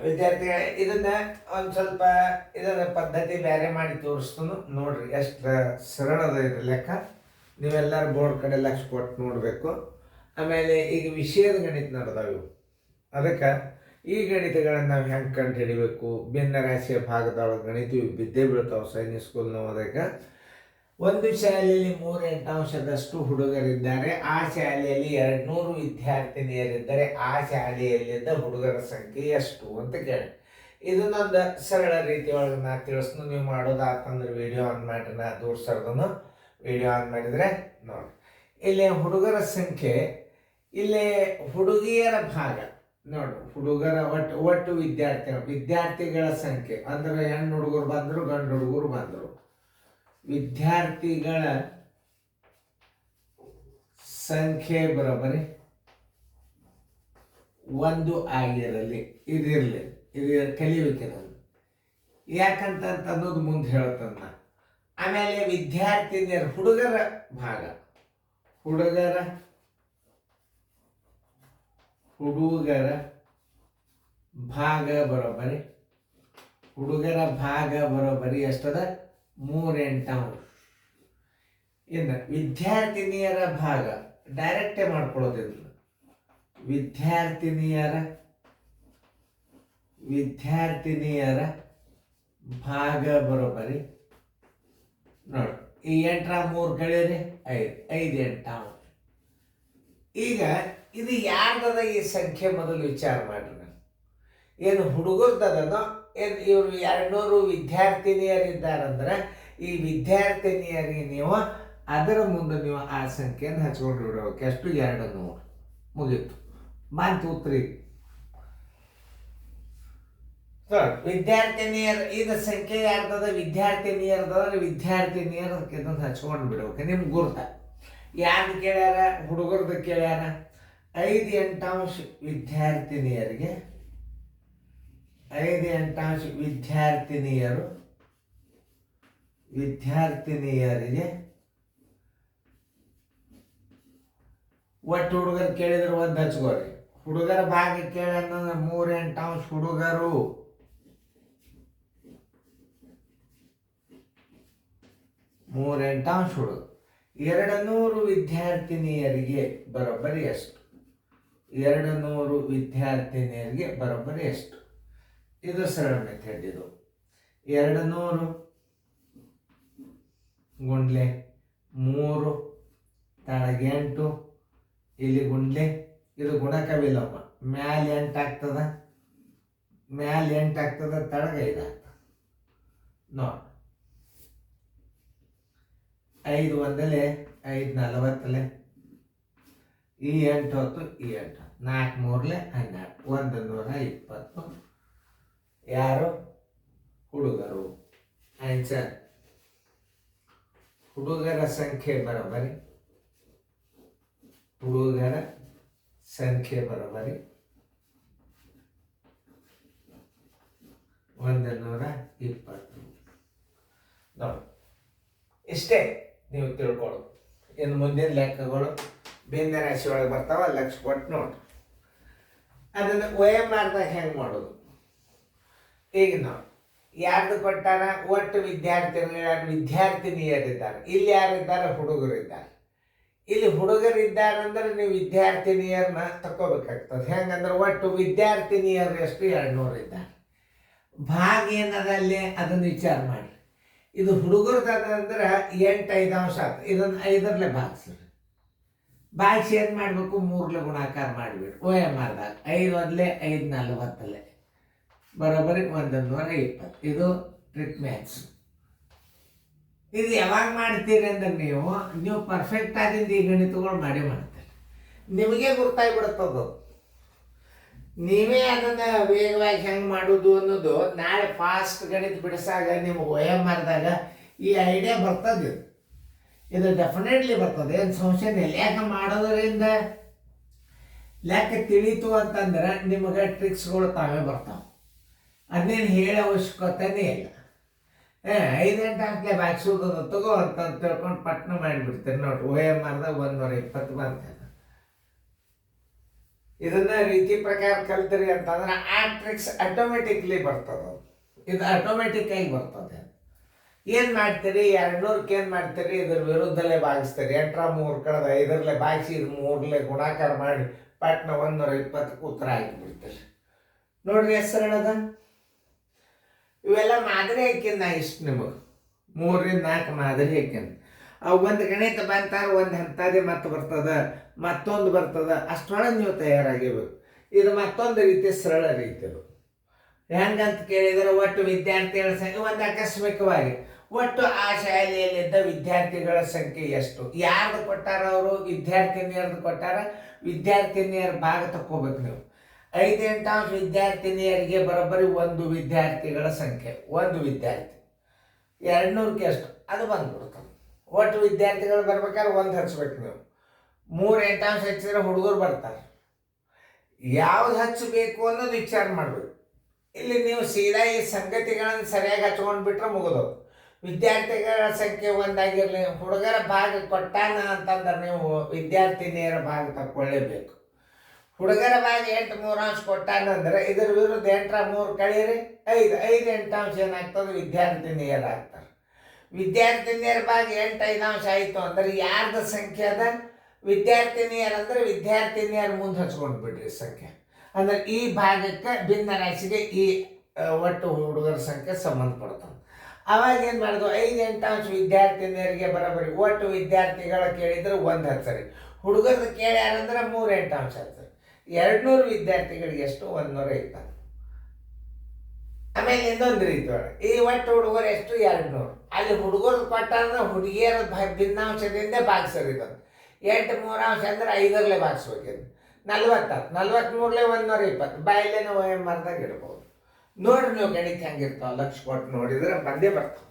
ವಿದ್ಯಾರ್ಥಿಗಳೇ, ಇದನ್ನ ಒಂದು ಸ್ವಲ್ಪ ಇದರ ಪದ್ಧತಿ ಬೇರೆ ಮಾಡಿ ತೋರಿಸ್ತು ನೋಡ್ರಿ. ಎಷ್ಟು ಸರಳದ ಇದು ಲೆಕ್ಕ. ನೀವೆಲ್ಲರೂ ಬೋರ್ಡ್ ಕಡೆ ಲಕ್ಷ ಕೊಟ್ಟು ನೋಡಬೇಕು. ಆಮೇಲೆ ಈಗ ವಿಷಯದ ಗಣಿತ ನಡೆದವು. ಅದಕ್ಕೆ ಈ ಗಣಿತಗಳನ್ನು ನಾವು ಹೆಂಗೆ ಕಂಡು ಹಿಡಿಬೇಕು? ಭಿನ್ನರಾಶಿಯ ಭಾಗದೊಳಗೆ ಗಣಿತ ಬಿದ್ದೇ ಬೀಳ್ತಾವೆ. ಸೈನಿಕ್ ಸ್ಕೂಲ್ನ ಹೋದಾಗ ಒಂದು ಶಾಲೆಯಲ್ಲಿ 3 ಅಂಶದಷ್ಟು ಹುಡುಗರಿದ್ದಾರೆ. ಆ ಶಾಲೆಯಲ್ಲಿ 200 ವಿದ್ಯಾರ್ಥಿನಿಯರಿದ್ದರೆ ಆ ಶಾಲೆಯಲ್ಲಿದ್ದ ಹುಡುಗರ ಸಂಖ್ಯೆ ಎಷ್ಟು ಅಂತ ಕೇಳಿ. ಇದನ್ನೊಂದು ಸರಳ ರೀತಿಯೊಳಗೆ ನಾ ತಿಳಿಸ್ನು. ನೀವು ಮಾಡೋದಾತಂದ್ರೆ ವಿಡಿಯೋ ಆನ್ ಮಾಡಿರಿ. ನಾ ದೂರ್ಸರ್ದನು ವಿಡಿಯೋ ಆನ್ ಮಾಡಿದರೆ ನೋಡಿ. ಇಲ್ಲಿ ಹುಡುಗರ ಸಂಖ್ಯೆ, ಇಲ್ಲಿ ಹುಡುಗಿಯರ ಭಾಗ ನೋಡು. ಹುಡುಗರ ಒಟ್ಟು ವಿದ್ಯಾರ್ಥಿಗಳ ಸಂಖ್ಯೆ ಅಂದ್ರೆ ಹೆಣ್ಣು ಹುಡುಗರು ಬಂದರು, ಗಂಡು ಹುಡುಗರು ಬಂದರು. ವಿದ್ಯಾರ್ಥಿಗಳ ಸಂಖ್ಯೆ ಬರೋಬ್ಬರಿ 1 ಆಗಿರಲಿ. ಇದಿರಲಿ, ಇದು ಕಲಿಬೇಕೆ ನಾನು. ಯಾಕಂತ ಅನ್ನೋದು ಮುಂದೆ ಹೇಳ್ತಂದ. ಆಮೇಲೆ ವಿದ್ಯಾರ್ಥಿನಿಯರು ಹುಡುಗರ ಭಾಗ, ಹುಡುಗರ ಭಾಗ ಬರೋಬ್ಬರಿ, ಹುಡುಗರ ಭಾಗ ಬರೋಬ್ಬರಿ ಎಷ್ಟದ? 3 ಅಂಶ. ಇನ್ನು ವಿದ್ಯಾರ್ಥಿನಿಯರ ಭಾಗ ಡೈರೆಕ್ಟೇ ಮಾಡ್ಕೊಳ್ಳೋದಿಲ್ಲ. ವಿದ್ಯಾರ್ಥಿನಿಯರ ಭಾಗ ಬರೋಬ್ಬರಿ ನೋಡಿ. ಈ 8 3 ಕಳೀರಿ 5 ಅಂಶ. ಈಗ ಇದು ಯಾರ್ದದ ಈ ಸಂಖ್ಯೆ ಮೊದಲು ವಿಚಾರ ಮಾಡ್ರಿ. ಏನು ಹುಡುಗರ್ದದನೋ ಏನು ಇವರು 200 ವಿದ್ಯಾರ್ಥಿನಿಯರಿದ್ದಾರಂದ್ರೆ ಈ ವಿದ್ಯಾರ್ಥಿನಿಯರಿಗೆ ನೀವು ಅದರ ಮುಂದೆ ನೀವು ಆ ಸಂಖ್ಯೆಯನ್ನು ಹಚ್ಕೊಂಡು ಬಿಡಬೇಕು. ಎಷ್ಟು? 200. ಮುಗೀತು. ಬಂತು ಉತ್ತರ. ವಿದ್ಯಾರ್ಥಿನಿಯರು ಇದು ಸಂಖ್ಯೆ ಯಾರ್ದದ? ವಿದ್ಯಾರ್ಥಿನಿಯರ್ದಾದ್ರೆ ವಿದ್ಯಾರ್ಥಿನಿಯರಕ್ಕೆ ಇದನ್ನು ಹಚ್ಕೊಂಡು ಬಿಡ್ಬೇಕು. ನಿಮ್ಗೆ ಗುರ್ತ ಯಾರ್ದು ಕೇಳ್ಯಾರ? ಹುಡುಗರ್ದು ಕೇಳ್ಯಾರ. 5 ಅಂಶ ವಿದ್ಯಾರ್ಥಿನಿಯರಿಗೆ, 5 ಅಂಶ ವಿದ್ಯಾರ್ಥಿನಿಯರಿಗೆ ಒಟ್ಟು ಹುಡುಗರು ಕೇಳಿದ್ರೆ 1 ಹಚ್ಕೋರಿ. ಹುಡುಗರ ಭಾಗ ಕೇಳಂದ್ರೆ 3 ಅಂಶ ಹುಡುಗರು, 3 ಅಂಶ ಹುಡುಗರು. 200 ವಿದ್ಯಾರ್ಥಿನಿಯರಿಗೆ ಬರೋಬ್ಬರಿ ಎಷ್ಟು? 200 ವಿದ್ಯಾರ್ಥಿನಿಯರಿಗೆ ಬರೋಬ್ಬರಿ ಎಷ್ಟು? ಇದು ಸರಳ ಮೆಥಡ್. ಇದು 200 ಗುಂಡ್ಲೆ 3 ತಳಗೆ 8, ಇಲ್ಲಿ ಗುಂಡ್ಲೆ, ಇದು ಗುಣಕವಿಲ್ಲಮ್ಮ. ಮ್ಯಾಲೆ 8 ಆಗ್ತದ, ತಳಗೆ 5 ಆಗ್ತದೆ ನೋಡಿ. 5 1 5 40, ಈ 8 ಹೊತ್ತು, ಈ 8 4 3 12, 120. ಯಾರು? ಹುಡುಗರು. ಆನ್ಸರ್ ಹುಡುಗರ ಸಂಖ್ಯೆ ಬರೋಬ್ಬರಿ, ಹುಡುಗರ ಸಂಖ್ಯೆ ಬರೋಬ್ಬರಿ 120 ನೋಡಿ. ಇಷ್ಟೇ ನೀವು ತಿಳ್ಕೊಳ್ಳೋದು. ಇನ್ನು ಮುಂದಿನ ಲೆಕ್ಕಗಳು ಭಿನ್ನ ರಾಶಿ ಒಳಗೆ ಬರ್ತಾವ, ಲಕ್ಷ ಕೊಟ್ಟು ನೋಡಿ. ಅದನ್ನು OMRದಾಗ ಹೆಂಗೆ ಮಾಡೋದು? ಈಗ ನಾವು ಯಾರ್ದು ಕೊಟ್ಟಾರ? ಒಟ್ಟು ವಿದ್ಯಾರ್ಥಿನಿಯರಿದ್ದಾರೆ. ಇಲ್ಲಿ ಯಾರಿದ್ದಾರೆ? ಹುಡುಗರಿದ್ದಾರೆ. ಇಲ್ಲಿ ಹುಡುಗರಿದ್ದಾರೆ ನೀವು ವಿದ್ಯಾರ್ಥಿನಿಯರನ್ನ ತಗೋಬೇಕಾಗ್ತದೆ. ಹೆಂಗಂದ್ರೆ ಒಟ್ಟು ವಿದ್ಯಾರ್ಥಿನಿಯರು ಎಷ್ಟು? 200 ಇದ್ದಾರೆ. ಭಾಗ ಏನದಲ್ಲಿ ಅದನ್ನು ವಿಚಾರ ಮಾಡಿ. ಇದು ಹುಡುಗರದಂದ್ರೆ 8 5 ಆಯ್ತು. ಇದನ್ನು 5ರಲ್ಲೇ ಭಾಗಿಸ್ರಿ. ಭಾಗಿಸಿ ಏನು ಮಾಡಬೇಕು? 3 ಗುಣಾಕಾರ ಮಾಡಿಬಿಡಿ. OMRದಾಗ 5 1 5 40 ಬರೋಬ್ಬರಿ 120. ಇದು ಟ್ರಿಕ್ ಮ್ಯಾಥ್ಸ್. ಇದು ಯಾವಾಗ ಮಾಡ್ತೀರಿ ಅಂದ್ರೆ ನೀವು ಪರ್ಫೆಕ್ಟ್ ಆಗಿಂದ ಈ ಗಣಿತಗಳು ಮಾಡ್ತೀರಿ. ನಿಮಗೆ ಗೊತ್ತಾಗ್ಬಿಡುತ್ತದು. ನೀವೇ ಅದನ್ನು ವೇಗವಾಗಿ ಹೆಂಗೆ ಮಾಡೋದು ಅನ್ನೋದು ನಾಳೆ ಫಾಸ್ಟ್ ಗಣಿತ ಬಿಡಿಸಾಗ ನೀವು OMRದಾಗ ಈ ಐಡಿಯಾ ಬರ್ತದೆ. ಇದು ಡೆಫಿನೆಟ್ಲಿ ಬರ್ತದೆ, ಏನು ಸಂಶಯ ಇಲ್ಲ. ಯಾಕೆ ಮಾಡೋದರಿಂದ ಲೆಕ್ಕ ತಿಳಿತು ಅಂತಂದ್ರೆ ನಿಮಗೆ ಟ್ರಿಕ್ಸ್ಗಳು ತಾವೇ ಬರ್ತಾವೆ. ಅದನ್ನೇನು ಹೇಳೋ ಅವಶ್ಯಕತೆನೇ ಇಲ್ಲ. 5 ಗಂಟೆ ಬಾಗಿಸೋದು ತಗೋ ಅಂತ ತಿಳ್ಕೊಂಡು ಪಟ್ನ ಮಾಡಿಬಿಡ್ತೀರಿ ನೋಡಿ. OMRದಾಗ 120 ಬಂತ. ಇದನ್ನ ರೀತಿ ಪ್ರಕಾರ ಕಲ್ತಿರಿ ಅಂತಂದ್ರೆ ಆ ಟ್ರಿಕ್ಸ್ ಆಟೋಮೆಟಿಕ್ಲಿ ಬರ್ತದೆ. ಇದು ಆಟೋಮೆಟಿಕ್ ಆಗಿ ಬರ್ತದೆ. ಏನು ಮಾಡ್ತೀರಿ, 200ಕ್ಕೆ ಏನು ಮಾಡ್ತೀರಿ, ಇದ್ರ ವಿರುದ್ಧಲೇ ಭಾಗಿಸ್ತೀರಿ. 8 3 ಕಳೆದ 5ರಲ್ಲೇ ಭಾಗಿಸಿ ಇದು 3ಲೇ ಗುಣಾಕಾರ ಮಾಡಿ ಪಟ್ನ 120ಕ್ಕೆ ಉತ್ತರ ಹಾಕಿಬಿಡ್ತೀರಿ. ನೋಡ್ರಿ ಎಷ್ಟು ಸರಳ ಅದ. ಇವೆಲ್ಲ ಮಾದರಿ ಹಾಕಿನ ನಾ ಇಷ್ಟು ನಿಮಗೆ 3 ರಿಂದ 4 ಮಾದರಿ ಹಾಕಿನ. ಅವು ಒಂದು ಗಣಿತ ಬಂತಾರ, ಒಂದು ಅಂಥದ್ದೇ ಮತ್ತೆ ಬರ್ತದ, ಮತ್ತೊಂದು ಬರ್ತದ, ಅಷ್ಟರೊಳಗೆ ನೀವು ತಯಾರಾಗಿರ್ಬೇಕು. ಇದು ಮತ್ತೊಂದು ರೀತಿ ಸರಳ ರೀತಿ. ಅದು ಹೆಂಗಂತ ಕೇಳಿದರೆ, ಒಟ್ಟು ವಿದ್ಯಾರ್ಥಿಗಳ ಸಂಖ್ಯೆ ಒಂದು ಆಕಸ್ಮಿಕವಾಗಿ ಒಟ್ಟು ಆ ಶಾಲೆಯಲ್ಲಿದ್ದ ವಿದ್ಯಾರ್ಥಿಗಳ ಸಂಖ್ಯೆ ಎಷ್ಟು, ಯಾರ್ದು ಕೊಟ್ಟಾರ ಅವರು, ವಿದ್ಯಾರ್ಥಿನಿಯರ್ದು ಕೊಟ್ಟಾರ. ವಿದ್ಯಾರ್ಥಿನಿಯರ ಭಾಗ ತಕ್ಕೋಬೇಕು ನೀವು. 5 8 ವಿದ್ಯಾರ್ಥಿನಿಯರಿಗೆ ಬರೋಬ್ಬರಿ 1 ವಿದ್ಯಾರ್ಥಿಗಳ ಸಂಖ್ಯೆ, 1 ವಿದ್ಯಾರ್ಥಿ 200ಕ್ಕೆ ಎಷ್ಟು ಅದು ಬಂದ್ಬಿಡ್ತದೆ. ಒಟ್ಟು ವಿದ್ಯಾರ್ಥಿಗಳು ಬರ್ಬೇಕಾದ್ರೆ 1 ಹಚ್ಬೇಕು ನೀವು. 3 8 ಹಚ್ಚಿದ್ರೆ ಹುಡುಗರು ಬರ್ತಾರೆ. ಯಾವ್ದು ಹಚ್ಚಬೇಕು ಅನ್ನೋದು ವಿಚಾರ ಮಾಡಬೇಕು. ಇಲ್ಲಿ ನೀವು ಸೀದಾ ಈ ಸಂಗತಿಗಳನ್ನು ಸರಿಯಾಗಿ ಹಚ್ಕೊಂಡು ಬಿಟ್ರೆ ಮುಗಿದವು. ವಿದ್ಯಾರ್ಥಿಗಳ ಸಂಖ್ಯೆ 1 ಆಗಿರಲಿ, ಹುಡುಗರ ಭಾಗ ಕೊಟ್ಟಾನ ಅಂತಂದ್ರೆ ನೀವು ವಿದ್ಯಾರ್ಥಿನಿಯರ ಭಾಗ ತಕ್ಕೊಳ್ಳೇಬೇಕು. ಹುಡುಗರ ಭಾಗ 8 3 ಕೊಟ್ಟಾನಂದ್ರೆ ಇದ್ರ ವಿರುದ್ಧ 8 3 ಕಳೀರಿ 5 5 8 ಏನಾಗ್ತದೆ, ವಿದ್ಯಾರ್ಥಿನಿಯರು ಆಗ್ತಾರೆ. ವಿದ್ಯಾರ್ಥಿನಿಯರ ಭಾಗ 8 5 ಆಯಿತು ಅಂದ್ರೆ ಯಾರ್ದು ಸಂಖ್ಯೆ ಅದ, ವಿದ್ಯಾರ್ಥಿನಿಯರಂದ್ರೆ ವಿದ್ಯಾರ್ಥಿನಿಯರ ಮುಂದೆ ಹಚ್ಕೊಂಡು ಬಿಡ್ರಿ ಸಂಖ್ಯೆ. ಅಂದ್ರೆ ಈ ಭಾಗಕ್ಕೆ ಭಿನ್ನ ರಾಶಿಗೆ ಈ ಒಟ್ಟು ಹುಡುಗರ ಸಂಖ್ಯೆ ಸಂಬಂಧಪಡ್ತಾವೆ. ಅವಾಗ ಏನು ಮಾಡೋದು, 5 8 ವಿದ್ಯಾರ್ಥಿನಿಯರಿಗೆ ಬರೋಬ್ಬರಿ ಒಟ್ಟು ವಿದ್ಯಾರ್ಥಿಗಳ ಕೇಳಿದ್ರೆ 1 ಹಚ್ಚರಿ, ಹುಡುಗರದ್ದು ಕೇಳ್ಯಾರಂದ್ರೆ 3 8 ಹಚ್ಚರಿ. 200 ವಿದ್ಯಾರ್ಥಿಗಳಿಗೆ ಎಷ್ಟು, 120. ಆಮೇಲೆ ಇನ್ನೊಂದು ರೀತಿ ಒಳಗೆ ಈ ಒಟ್ಟು ಹುಡುಗರು ಎಷ್ಟು, 200. ಅಲ್ಲಿ ಹುಡುಗರು ಕೊಟ್ಟ ಅಂದ್ರೆ ಹುಡುಗಿಯರ ಭಿನ್ನಾಂಶದಿಂದ ಭಾಗಿಸೋದಿದಂತೆ. 8 3 ಅಂದ್ರೆ 5ರಲ್ಲೇ ಭಾಗಿಸ್ಬೇಕಿದ್ದು 40 43ಲೇ 120 ಬಾಯಲ್ಲೇ ನಾವು ಮರದಾಗ ಇಡ್ಬೋದು. ನೋಡ್ರಿ ನೀವು ಗಣಿತ ಹೆಂಗಿರ್ತಾವ ಲಕ್ಷ ಕೊಟ್ಟು ನೋಡಿದ್ರೆ ಬಂದೇ ಬರ್ತಾವೆ.